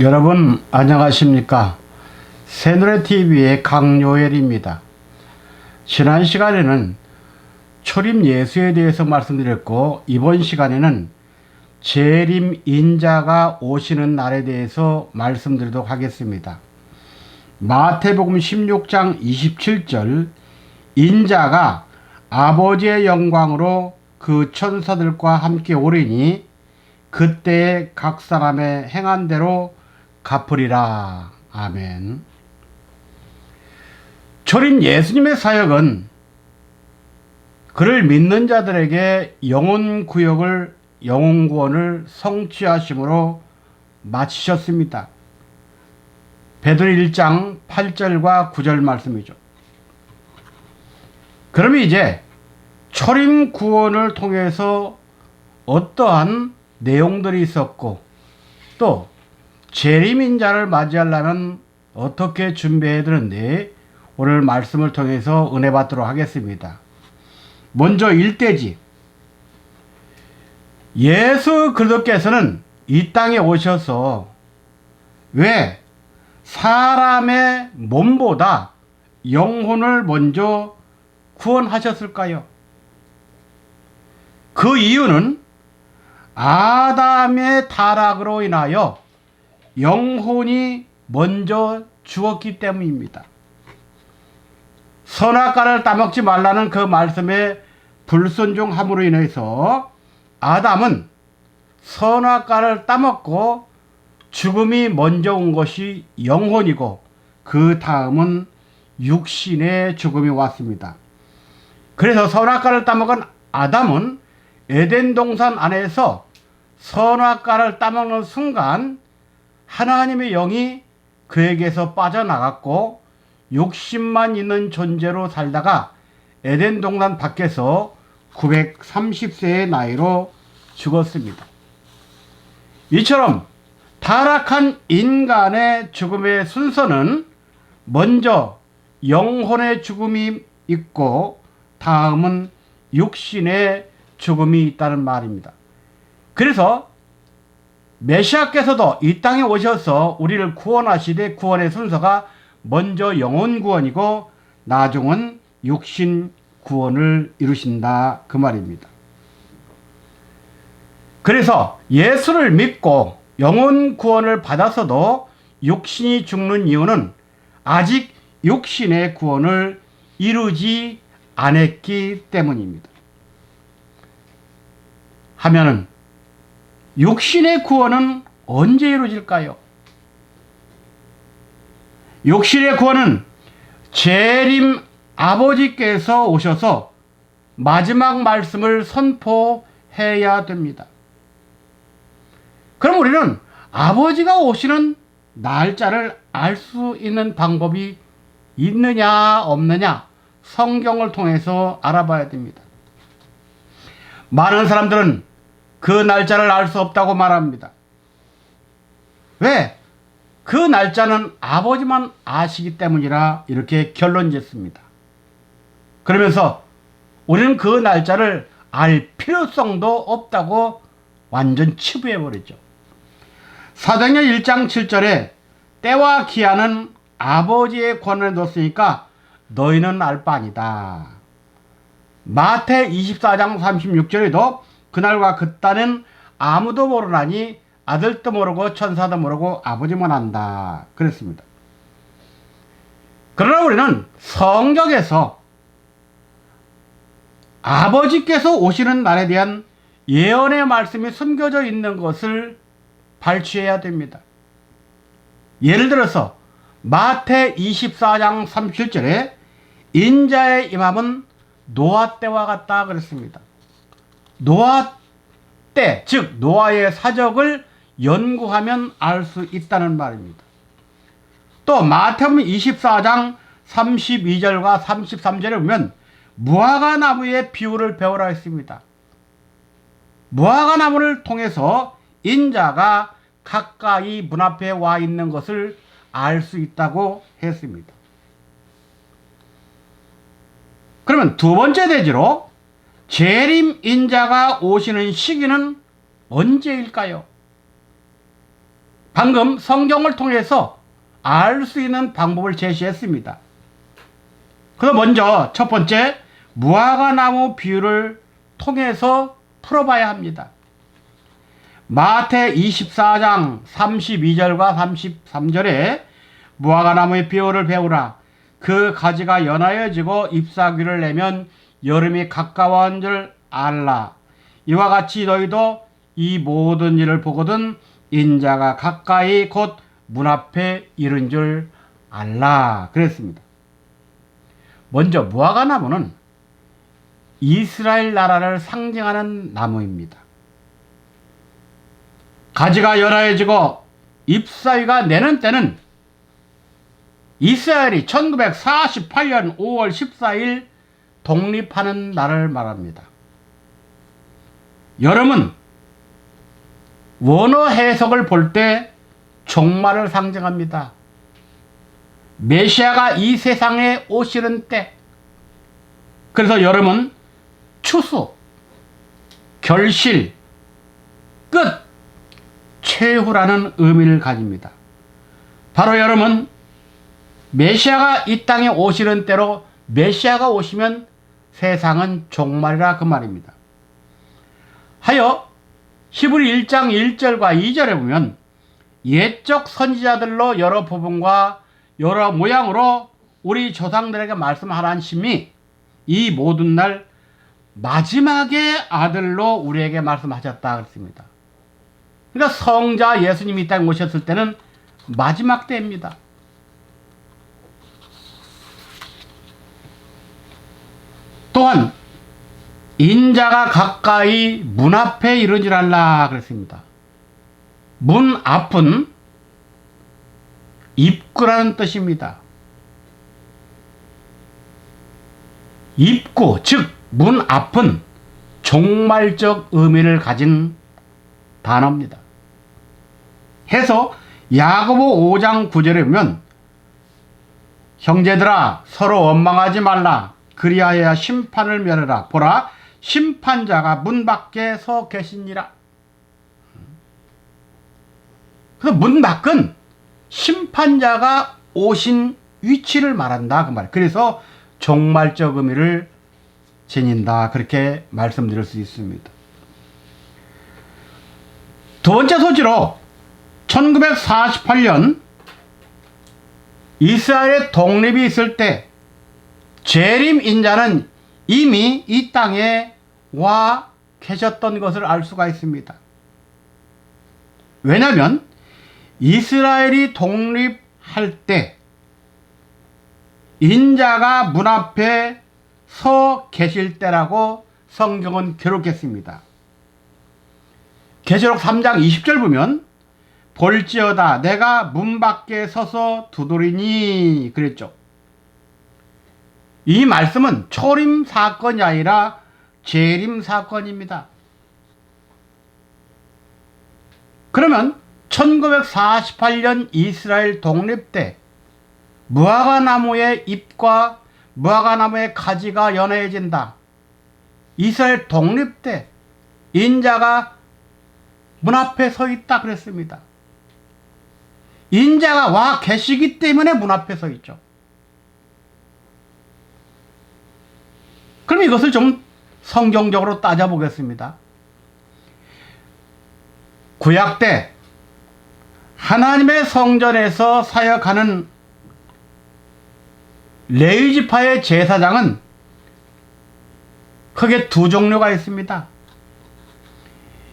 여러분 안녕하십니까? 새누리TV의 강요엘입니다. 지난 시간에는 초림 예수에 대해서 말씀드렸고, 이번 시간에는 재림 인자가 오시는 날에 대해서 말씀드리도록 하겠습니다. 마태복음 16장 27절, 인자가 아버지의 영광으로 그 천사들과 함께 오리니 그때에 각 사람의 행한 대로 갚으리라. 아멘. 초림 예수님의 사역은 그를 믿는 자들에게 영혼 구원을 성취하심으로 마치셨습니다. 베드로 1장 8절과 9절 말씀이죠. 그러면 이제 초림 구원을 통해서 어떠한 내용들이 있었고, 또 재림인자를 맞이하려면 어떻게 준비해야 되는데, 오늘 말씀을 통해서 은혜 받도록 하겠습니다. 먼저 1대지, 예수 그리스도께서는 이 땅에 오셔서 왜 사람의 몸보다 영혼을 먼저 구원하셨을까요? 그 이유는 아담의 타락으로 인하여 영혼이 먼저 죽었기 때문입니다. 선악과를 따먹지 말라는 그 말씀에 불순종함으로 인해서 아담은 선악과를 따먹고 죽음이 먼저 온 것이 영혼이고, 그 다음은 육신의 죽음이 왔습니다. 그래서 선악과를 따먹은 아담은 에덴 동산 안에서 선악과를 따먹는 순간 하나님의 영이 그에게서 빠져나갔고, 욕심만 있는 존재로 살다가 에덴 동산 밖에서 930세의 나이로 죽었습니다. 이처럼 타락한 인간의 죽음의 순서는 먼저 영혼의 죽음이 있고, 다음은 육신의 죽음이 있다는 말입니다. 그래서 메시아께서도 이 땅에 오셔서 우리를 구원하시되, 구원의 순서가 먼저 영혼 구원이고 나중은 육신 구원을 이루신다, 그 말입니다. 그래서 예수를 믿고 영혼 구원을 받아서도 육신이 죽는 이유는 아직 육신의 구원을 이루지 않았기 때문입니다. 하면은 육신의 구원은 언제 이루어질까요? 육신의 구원은 재림 아버지께서 오셔서 마지막 말씀을 선포해야 됩니다. 그럼 우리는 아버지가 오시는 날짜를 알 수 있는 방법이 있느냐 없느냐, 성경을 통해서 알아봐야 됩니다. 많은 사람들은 그 날짜를 알 수 없다고 말합니다. 왜? 그 날짜는 아버지만 아시기 때문이라 이렇게 결론 짓습니다. 그러면서 우리는 그 날짜를 알 필요성도 없다고 완전 치부해버리죠. 사도행전 1장 7절에 때와 기한은 아버지의 권한에 뒀으니까 너희는 알 바 아니다. 마태 24장 36절에도 그날과 그때는 아무도 모르나니 아들도 모르고 천사도 모르고 아버지만 안다, 그랬습니다. 그러나 우리는 성경에서 아버지께서 오시는 날에 대한 예언의 말씀이 숨겨져 있는 것을 발췌해야 됩니다. 예를 들어서 마태 24장 37절에 인자의 임함은 노아 때와 같다, 그랬습니다. 노아 때, 즉 노아의 사적을 연구하면 알 수 있다는 말입니다. 또 마태복음 24장 32절과 33절에 보면 무화과 나무의 비유를 배우라 했습니다. 무화과 나무를 통해서 인자가 가까이 문 앞에 와 있는 것을 알 수 있다고 했습니다. 그러면 두 번째 대지로 재림 인자가 오시는 시기는 언제일까요? 방금 성경을 통해서 알 수 있는 방법을 제시했습니다. 그래서 먼저 첫 번째 무화과나무 비유를 통해서 풀어봐야 합니다. 마태 24장 32절과 33절에 무화과나무의 비유를 배우라. 그 가지가 연하여지고 잎사귀를 내면 여름이 가까워한 줄 알라. 이와 같이 너희도 이 모든 일을 보거든 인자가 가까이 곧 문 앞에 이른 줄 알라. 그랬습니다. 먼저 무화과나무는 이스라엘 나라를 상징하는 나무입니다. 가지가 연하여지고 잎사귀가 내는 때는 이스라엘이 1948년 5월 14일 독립하는 날을 말합니다. 여름은 원어 해석을 볼 때 종말을 상징합니다. 메시아가 이 세상에 오시는 때. 그래서 여름은 추수, 결실, 끝, 최후라는 의미를 가집니다. 바로 여름은 메시아가 이 땅에 오시는 때로 메시아가 오시면 세상은 종말이라 그 말입니다. 하여 히브리 1장 1절과 2절에 보면 옛적 선지자들로 여러 부분과 여러 모양으로 우리 조상들에게 말씀하라는 심이 이 모든 날 마지막의 아들로 우리에게 말씀하셨다 그랬습니다. 그러니까 성자 예수님이 이 땅에 오셨을 때는 마지막 때입니다. 또한 인자가 가까이 문 앞에 이른 줄 알라 그랬습니다. 문 앞은 입구라는 뜻입니다. 입구, 즉 문 앞은 종말적 의미를 가진 단어입니다. 해서 야고보 5장 9절에 보면 형제들아 서로 원망하지 말라. 그리하여야 심판을 면하라. 보라 심판자가 문 밖에 서 계시니라. 그래서 문 밖은 심판자가 오신 위치를 말한다 그 말. 그래서 종말적 의미를 지닌다 그렇게 말씀드릴 수 있습니다. 두 번째 소지로 1948년 이스라엘의 독립이 있을 때 재림 인자는 이미 이 땅에 와 계셨던 것을 알 수가 있습니다. 왜냐하면 이스라엘이 독립할 때 인자가 문 앞에 서 계실 때라고 성경은 기록했습니다. 계시록 3장 20절 보면 볼지어다 내가 문 밖에 서서 두드리니 그랬죠. 이 말씀은 초림 사건이 아니라 재림 사건입니다. 그러면 1948년 이스라엘 독립 때 무화과나무의 잎과 무화과나무의 가지가 연해진다. 이스라엘 독립 때 인자가 문 앞에 서 있다 그랬습니다. 인자가 와 계시기 때문에 문 앞에 서 있죠. 그럼 이것을 좀 성경적으로 따져보겠습니다. 구약 때 하나님의 성전에서 사역하는 레위 지파의 제사장은 크게 두 종류가 있습니다.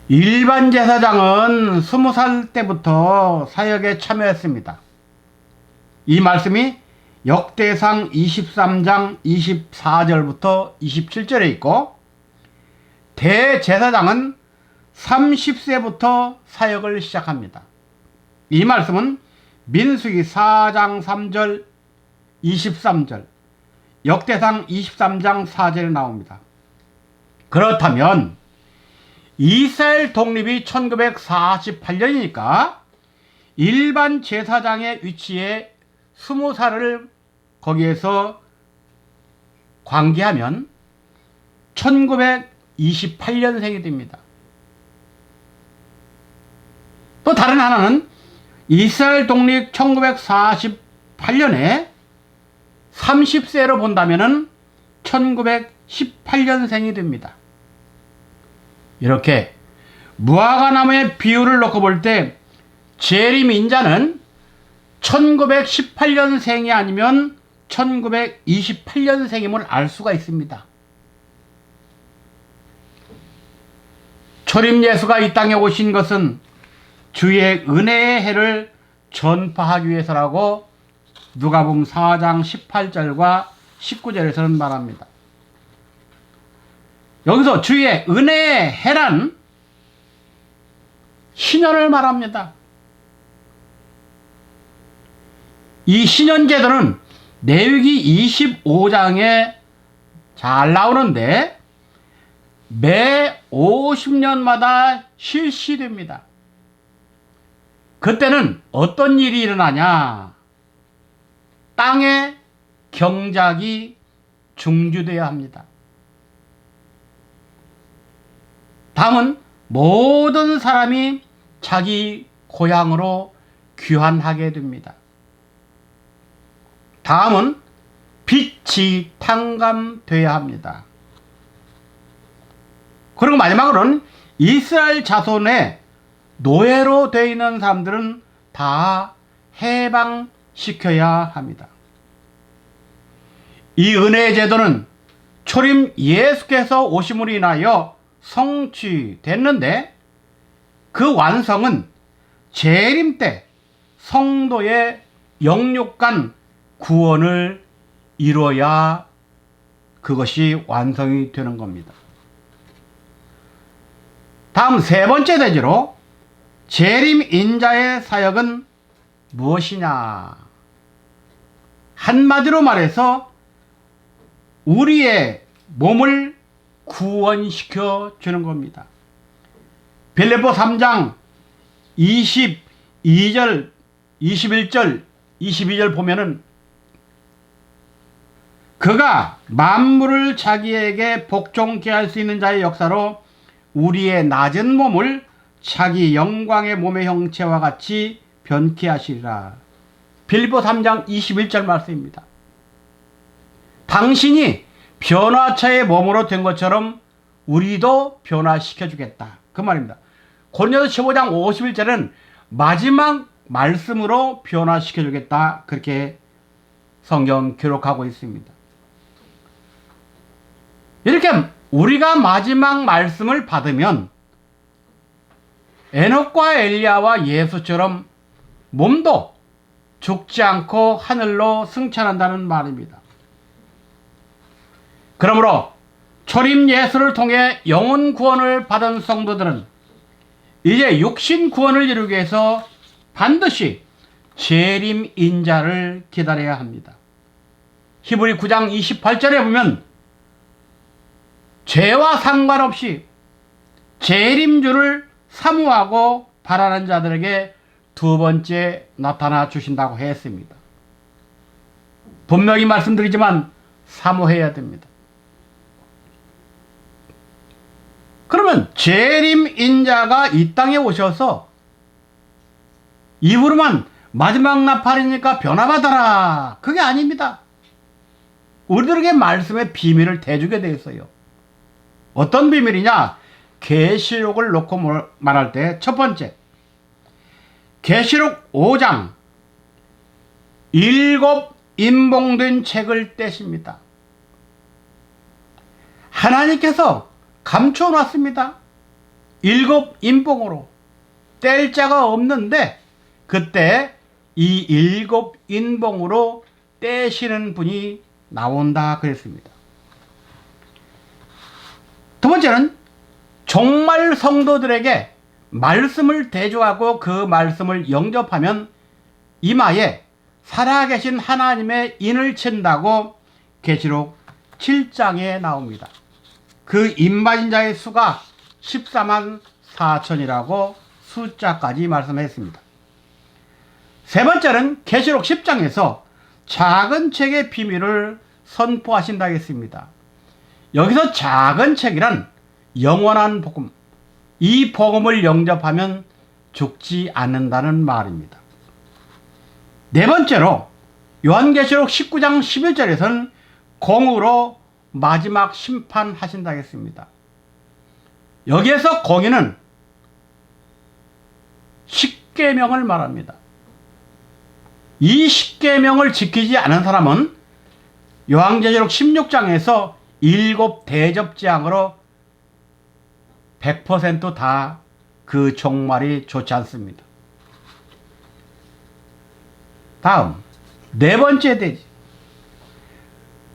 일반 제사장은 20살 때부터 사역에 참여했습니다. 이 말씀이 역대상 23장 24절부터 27절에 있고 대제사장은 30세부터 사역을 시작합니다. 이 말씀은 민수기 4장 3절 23절 역대상 23장 4절에 나옵니다. 그렇다면 이스라엘 독립이 1948년이니까 일반 제사장의 위치에 20살을 거기에서 관계하면 1928년생이 됩니다. 또 다른 하나는 이스라엘 독립 1948년에 30세로 본다면은 1918년생이 됩니다. 이렇게 무화과나무의 비율을 놓고 볼 때 재림 인자는 1918년생이 아니면 1928년생임을 알 수가 있습니다. 초림 예수가 이 땅에 오신 것은 주의 은혜의 해를 전파하기 위해서라고 누가복음 4장 18절과 19절에서는 말합니다. 여기서 주의 은혜의 해란 신년을 말합니다. 이 신년제도는 레위기 25장에 잘 나오는데 매 50년마다 실시됩니다. 그때는 어떤 일이 일어나냐? 땅의 경작이 중지되어야 합니다. 다음은 모든 사람이 자기 고향으로 귀환하게 됩니다. 다음은 빚이 탕감되어야 합니다. 그리고 마지막으로는 이스라엘 자손의 노예로 되어 있는 사람들은 다 해방시켜야 합니다. 이 은혜의 제도는 초림 예수께서 오심으로 인하여 성취됐는데 그 완성은 재림 때 성도의 영육간 구원을 이루어야 그것이 완성이 되는 겁니다. 다음 세 번째 대지로 재림 인자의 사역은 무엇이냐? 한마디로 말해서 우리의 몸을 구원시켜 주는 겁니다. 빌립보 3장 22절, 21절, 22절 보면은 그가 만물을 자기에게 복종케 할 수 있는 자의 역사로 우리의 낮은 몸을 자기 영광의 몸의 형체와 같이 변케 하시리라. 빌립보 3장 21절 말씀입니다. 당신이 변화체의 몸으로 된 것처럼 우리도 변화시켜 주겠다. 그 말입니다. 고린도서 15장 51절은 마지막 말씀으로 변화시켜 주겠다. 그렇게 성경 기록하고 있습니다. 이렇게 우리가 마지막 말씀을 받으면 에녹과 엘리야와 예수처럼 몸도 죽지 않고 하늘로 승천한다는 말입니다. 그러므로 초림 예수를 통해 영혼 구원을 받은 성도들은 이제 육신 구원을 이루기 위해서 반드시 재림 인자를 기다려야 합니다. 히브리 9장 28절에 보면 죄와 상관없이 재림주를 사모하고 바라는 자들에게 두 번째 나타나 주신다고 했습니다. 분명히 말씀드리지만 사모해야 됩니다. 그러면 재림 인자가 이 땅에 오셔서 입으로만 마지막 나팔이니까 변화받아라, 그게 아닙니다. 우리들에게 말씀의 비밀을 대주게 되어 있어요. 어떤 비밀이냐? 계시록을 놓고 말할 때 첫 번째, 계시록 5장 7 인봉된 책을 떼십니다. 하나님께서 감춰놨습니다. 7 인봉으로 뗄 자가 없는데 그때 이 7 인봉으로 떼시는 분이 나온다 그랬습니다. 두 번째는 정말 성도들에게 말씀을 대조하고 그 말씀을 영접하면 이마에 살아계신 하나님의 인을 친다고 계시록 7장에 나옵니다. 그 인받은 자의 수가 14만 4천이라고 숫자까지 말씀했습니다. 세 번째는 계시록 10장에서 작은 책의 비밀을 선포하신다 했습니다. 여기서 작은 책이란 영원한 복음, 이 복음을 영접하면 죽지 않는다는 말입니다. 네 번째로 요한계시록 19장 11절에서는 공의로 마지막 심판하신다 했습니다. 여기에서 공의는 십계명을 말합니다. 이 십계명을 지키지 않은 사람은 요한계시록 16장에서 7 대접재앙으로 100% 다 그 종말이 좋지 않습니다. 다음 네 번째 대지,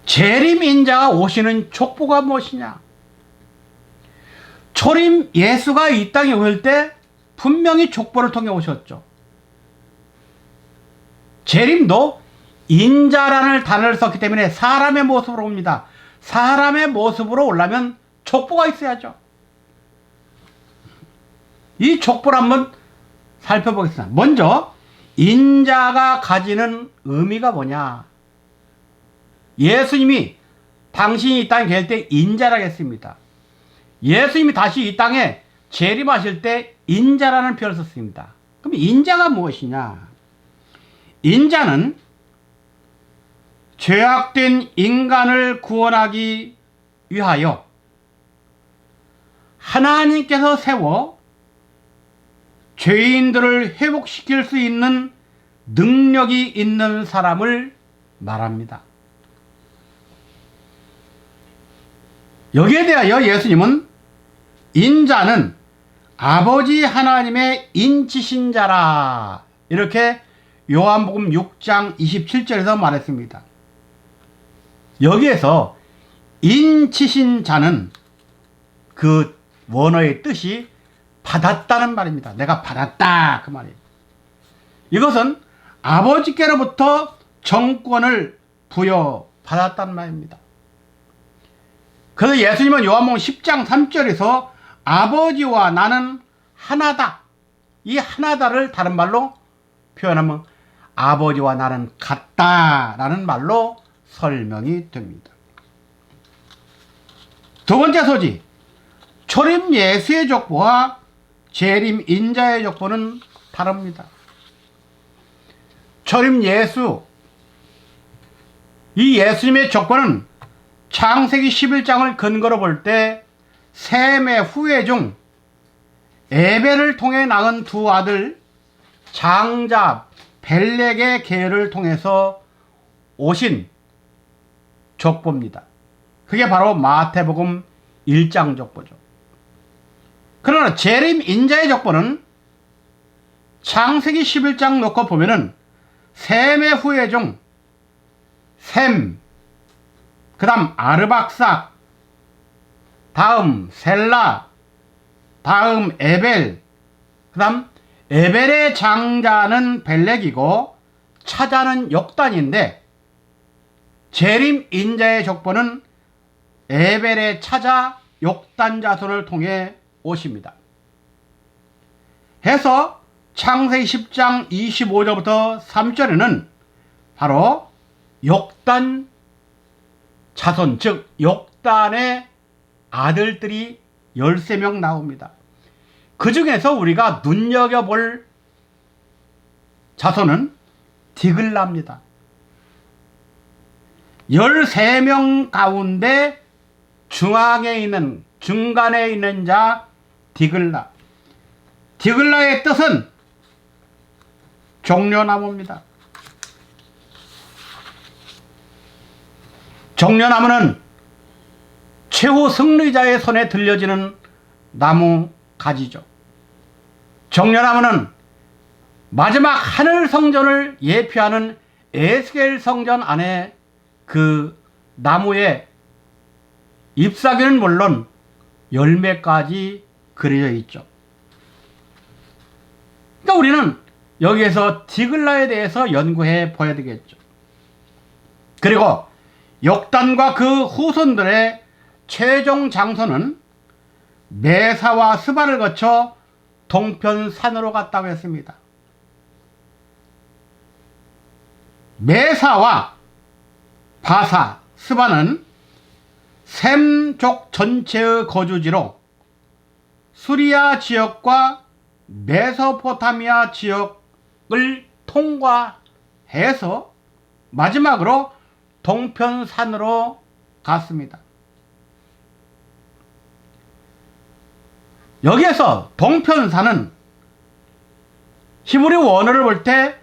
재림 인자가 오시는 족보가 무엇이냐? 초림 예수가 이 땅에 오실 때 분명히 족보를 통해 오셨죠. 재림도 인자라는 단어를 썼기 때문에 사람의 모습으로 옵니다. 사람의 모습으로 오려면 족보가 있어야죠. 이 족보를 한번 살펴보겠습니다. 먼저 인자가 가지는 의미가 뭐냐? 예수님이 당신이 이 땅에 계실 때 인자라고 했습니다. 예수님이 다시 이 땅에 재림하실 때 인자라는 표현을 썼습니다. 그럼 인자가 무엇이냐? 인자는 죄악된 인간을 구원하기 위하여 하나님께서 세워 죄인들을 회복시킬 수 있는 능력이 있는 사람을 말합니다. 여기에 대하여 예수님은 인자는 아버지 하나님의 인치신 자라, 이렇게 요한복음 6장 27절에서 말했습니다. 여기에서 인치신 자는 그 원어의 뜻이 받았다는 말입니다. 내가 받았다, 그 말이에요. 이것은 아버지께로부터 정권을 부여받았다는 말입니다. 그래서 예수님은 요한복음 10장 3절에서 아버지와 나는 하나다, 이 하나다를 다른 말로 표현하면 아버지와 나는 같다라는 말로 설명이 됩니다. 두 번째 소지, 초림 예수의 족보와 재림 인자의 족보는 다릅니다. 초림 예수, 이 예수님의 족보는 창세기 11장을 근거로 볼 때 셈의 후예 중 에벨을 통해 낳은 두 아들 장자 벨렉의 계열을 통해서 오신 족보입니다. 그게 바로 마태복음 1장 족보죠. 그러나 재림 인자의 족보는 창세기 11장 놓고 보면은 셈의 후예 중 셈, 그 다음 아르박삭, 다음 셀라, 다음 에벨, 그 다음 에벨의 장자는 벨렉이고 차자는 역단인데, 재림 인자의 족보는 에벨의 차자 역단 자손을 통해 오십니다. 해서 창세기 10장 25절부터 3절에는 바로 역단 자손, 즉 역단의 아들들이 13명 나옵니다. 그 중에서 우리가 눈여겨볼 자손은 디글라입니다. 13명 가운데 중앙에 있는, 중간에 있는 자 디글라. 디글라의 뜻은 종려나무입니다. 종려나무는 최후 승리자의 손에 들려지는 나무 가지죠. 종려나무는 마지막 하늘 성전을 예표하는 에스겔 성전 안에 그 나무의 잎사귀는 물론 열매까지 그려져 있죠. 그러니까 우리는 여기에서 디글라에 대해서 연구해 봐야 되겠죠. 그리고 역단과 그 후손들의 최종 장소는 메사와 스바를 거쳐 동편산으로 갔다고 했습니다. 메사와 바사, 스바는 셈족 전체의 거주지로 수리아 지역과 메소포타미아 지역을 통과했다고 해서 마지막으로 동편산으로 갔습니다. 여기에서 동편산은 히브리 원어를 볼 때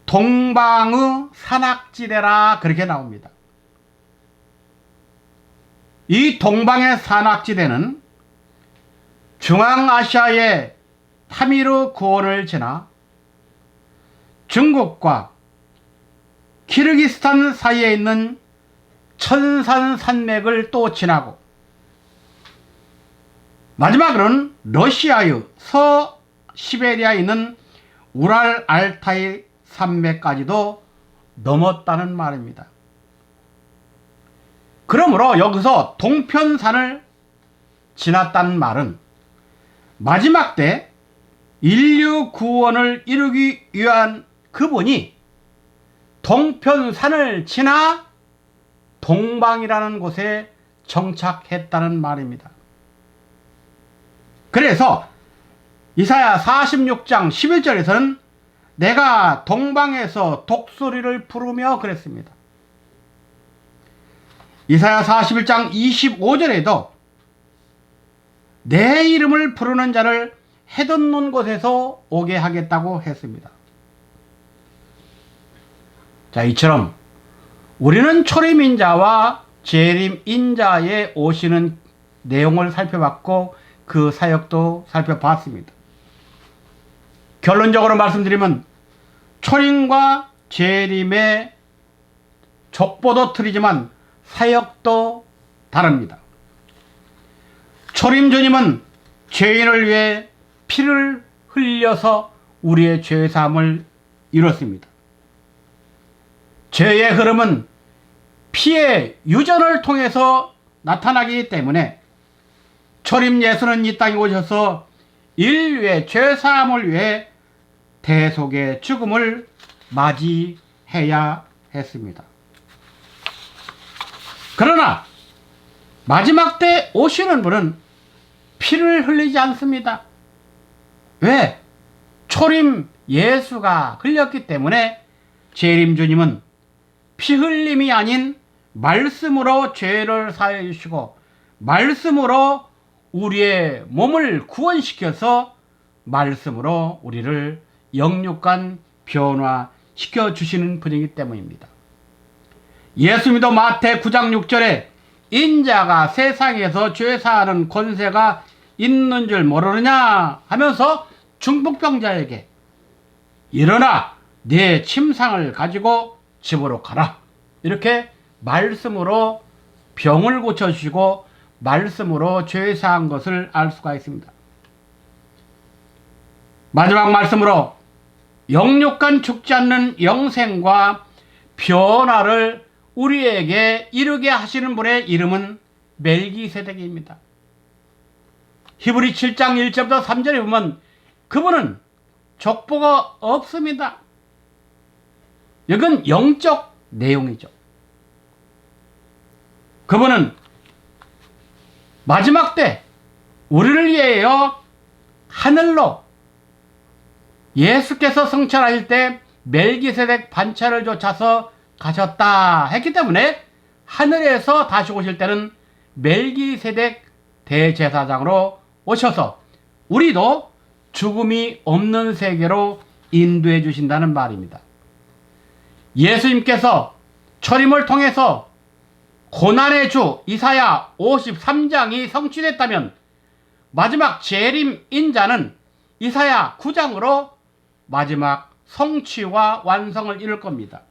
동방의 산악지대라 그렇게 나옵니다. 이 동방의 산악지대는 중앙아시아의 타미르 구원을 지나 중국과 키르기스탄 사이에 있는 천산 산맥을 또 지나고 마지막으로는 러시아의 서시베리아에 있는 우랄 알타이 산맥까지도 넘었다는 말입니다. 그러므로 여기서 동편산을 지났다는 말은 마지막 때 인류 구원을 이루기 위한 그분이 동편산을 지나 동방이라는 곳에 정착했다는 말입니다. 그래서 이사야 46장 11절에서는 내가 동방에서 독수리를 부르며 그랬습니다. 이사야 41장 25절에도 내 이름을 부르는 자를 해돋는 논 곳에서 오게 하겠다고 했습니다. 자, 이처럼 우리는 초림인자와 재림인자의 오시는 내용을 살펴봤고 그 사역도 살펴봤습니다. 결론적으로 말씀드리면 초림과 재림의 족보도 틀리지만 사역도 다릅니다. 초림 주님은 죄인을 위해 피를 흘려서 우리의 죄사함을 이뤘습니다. 죄의 흐름은 피의 유전을 통해서 나타나기 때문에 초림 예수는 이 땅에 오셔서 인류의 죄사함을 위해 대속의 죽음을 맞이해야 했습니다. 그러나 마지막 때 오시는 분은 피를 흘리지 않습니다. 왜? 초림 예수가 흘렸기 때문에 재림 주님은 피 흘림이 아닌 말씀으로 죄를 사해 주시고 말씀으로 우리의 몸을 구원시켜서 말씀으로 우리를 영육간 변화시켜 주시는 분이기 때문입니다. 예수님도 마태 9장 6절에 인자가 세상에서 죄사하는 권세가 있는 줄 모르느냐 하면서 중풍병자에게 일어나 내 침상을 가지고 집으로 가라, 이렇게 말씀으로 병을 고쳐주시고 말씀으로 죄사한 것을 알 수가 있습니다. 마지막 말씀으로 영육간 죽지 않는 영생과 변화를 우리에게 이루게 하시는 분의 이름은 멜기세덱입니다. 히브리 7장 1절부터 3절에 보면 그분은 족보가 없습니다. 이건 영적 내용이죠. 그분은 마지막 때 우리를 위하여 하늘로 예수께서 성천하실 때 멜기세덱 반차를 쫓아서 가셨다 했기 때문에 하늘에서 다시 오실 때는 멜기세덱 대제사장으로 오셔서 우리도 죽음이 없는 세계로 인도해 주신다는 말입니다. 예수님께서 초림을 통해서 고난의 주 이사야 53장이 성취됐다면 마지막 재림 인자는 이사야 9장으로 마지막 성취와 완성을 이룰 겁니다.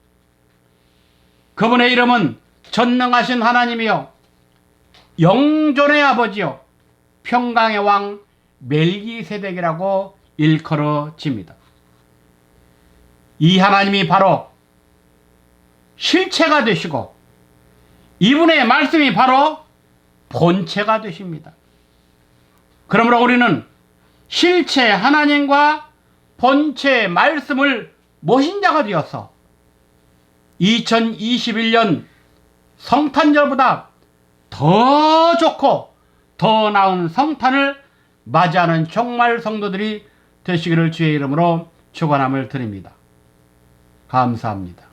그분의 이름은 전능하신 하나님이요 영존의 아버지요 평강의 왕 멜기세덱이라고 일컬어집니다. 이 하나님이 바로 실체가 되시고 이분의 말씀이 바로 본체가 되십니다. 그러므로 우리는 실체 하나님과 본체 말씀을 모신 자가 되어서 2021년 성탄절보다 더 좋고 더 나은 성탄을 맞이하는 종말 성도들이 되시기를 주의 이름으로 축원함을 드립니다. 감사합니다.